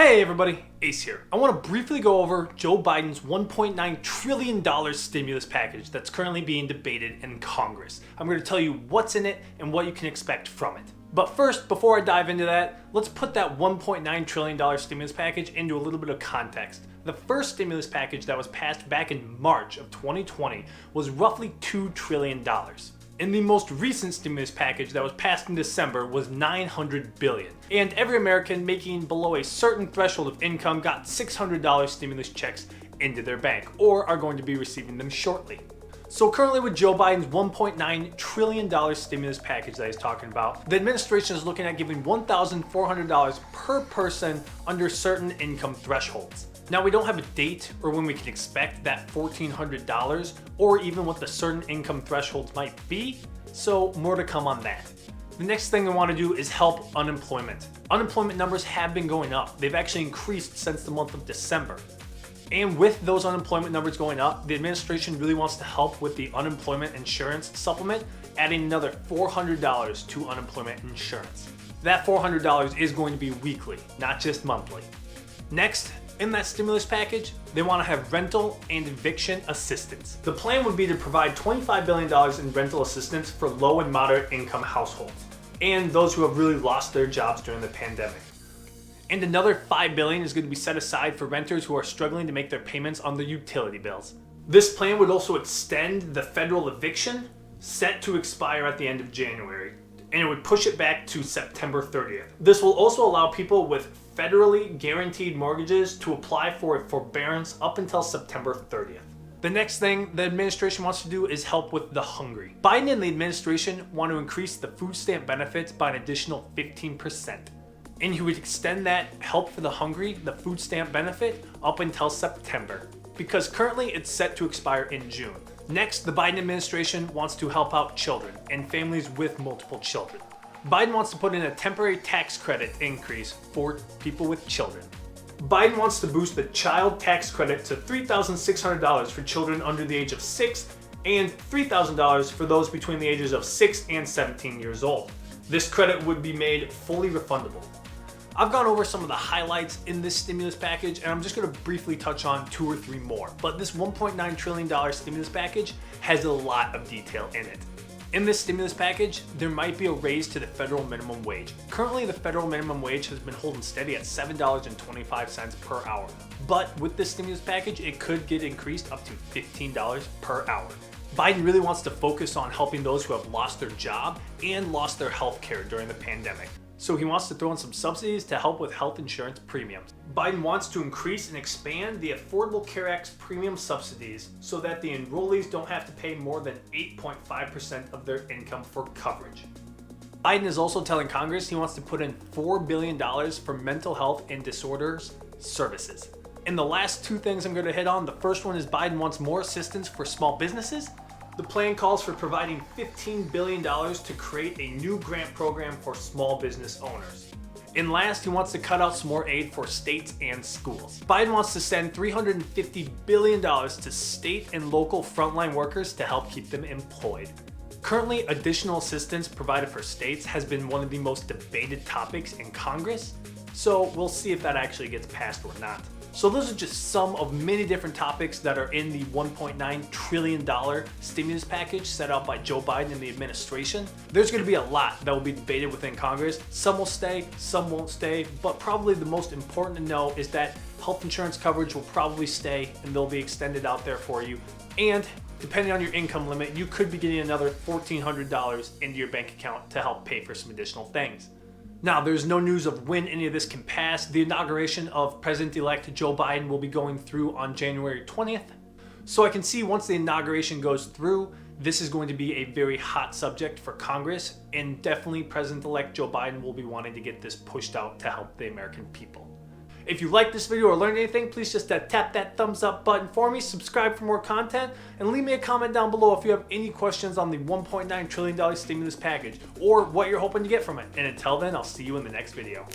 Hey everybody, Ace here. I want to briefly go over Joe Biden's $1.9 trillion stimulus package that's currently being debated in Congress. I'm going to tell you what's in it and what you can expect from it. But first, before I dive into that, let's put that $1.9 trillion stimulus package into a little bit of context. The first stimulus package that was passed back in March of 2020 was roughly $2 trillion. And the most recent stimulus package that was passed in December was $900 billion. And every American making below a certain threshold of income got $600 stimulus checks into their bank, or are going to be receiving them shortly. So currently with Joe Biden's $1.9 trillion stimulus package that he's talking about, the administration is looking at giving $1,400 per person under certain income thresholds. Now, we don't have a date or when we can expect that $1,400 or even what the certain income thresholds might be, so more to come on that. The next thing I want to do is help unemployment. Unemployment numbers have been going up. They've actually increased since the month of December. And with those unemployment numbers going up, the administration really wants to help with the unemployment insurance supplement, adding another $400 to unemployment insurance. That $400 is going to be weekly, not just monthly. Next, in that stimulus package, they want to have rental and eviction assistance. The plan would be to provide $25 billion in rental assistance for low and moderate income households and those who have really lost their jobs during the pandemic. And another $5 billion is going to be set aside for renters who are struggling to make their payments on their utility bills. This plan would also extend the federal eviction set to expire at the end of January, and it would push it back to September 30th. This will also allow people with federally guaranteed mortgages to apply for a forbearance up until September 30th. The next thing the administration wants to do is help with the hungry. Biden and the administration want to increase the food stamp benefits by an additional 15%. And he would extend that help for the hungry, the food stamp benefit, up until September, because currently it's set to expire in June. Next, the Biden administration wants to help out children and families with multiple children. Biden wants to put in a temporary tax credit increase for people with children. Biden wants to boost the child tax credit to $3,600 for children under the age of 6 and $3,000 for those between the ages of 6 and 17 years old. This credit would be made fully refundable. I've gone over some of the highlights in this stimulus package, and I'm just going to briefly touch on 2 or 3 more. But this $1.9 trillion stimulus package has a lot of detail in it. In this stimulus package, there might be a raise to the federal minimum wage. Currently, the federal minimum wage has been holding steady at $7.25 per hour. But with this stimulus package, it could get increased up to $15 per hour. Biden really wants to focus on helping those who have lost their job and lost their health care during the pandemic. So he wants to throw in some subsidies to help with health insurance premiums. Biden wants to increase and expand the Affordable Care Act's premium subsidies so that the enrollees don't have to pay more than 8.5% of their income for coverage. Biden is also telling Congress he wants to put in $4 billion for mental health and disorders services. And the last 2 things I'm going to hit on, the first one is Biden wants more assistance for small businesses. The plan calls for providing $15 billion to create a new grant program for small business owners. And last, he wants to cut out some more aid for states and schools. Biden wants to send $350 billion to state and local frontline workers to help keep them employed. Currently, additional assistance provided for states has been one of the most debated topics in Congress, so we'll see if that actually gets passed or not. So those are just some of many different topics that are in the $1.9 trillion stimulus package set out by Joe Biden and the administration. There's going to be a lot that will be debated within Congress. Some will stay, some won't stay, but probably the most important to know is that health insurance coverage will probably stay and they'll be extended out there for you. And depending on your income limit, you could be getting another $1,400 into your bank account to help pay for some additional things. Now, there's no news of when any of this can pass. The inauguration of President-elect Joe Biden will be going through on January 20th. So I can see once the inauguration goes through, this is going to be a very hot subject for Congress, and definitely President-elect Joe Biden will be wanting to get this pushed out to help the American people. If you liked this video or learned anything, please just tap that thumbs up button for me, subscribe for more content, and leave me a comment down below if you have any questions on the $1.9 trillion stimulus package or what you're hoping to get from it. And until then, I'll see you in the next video.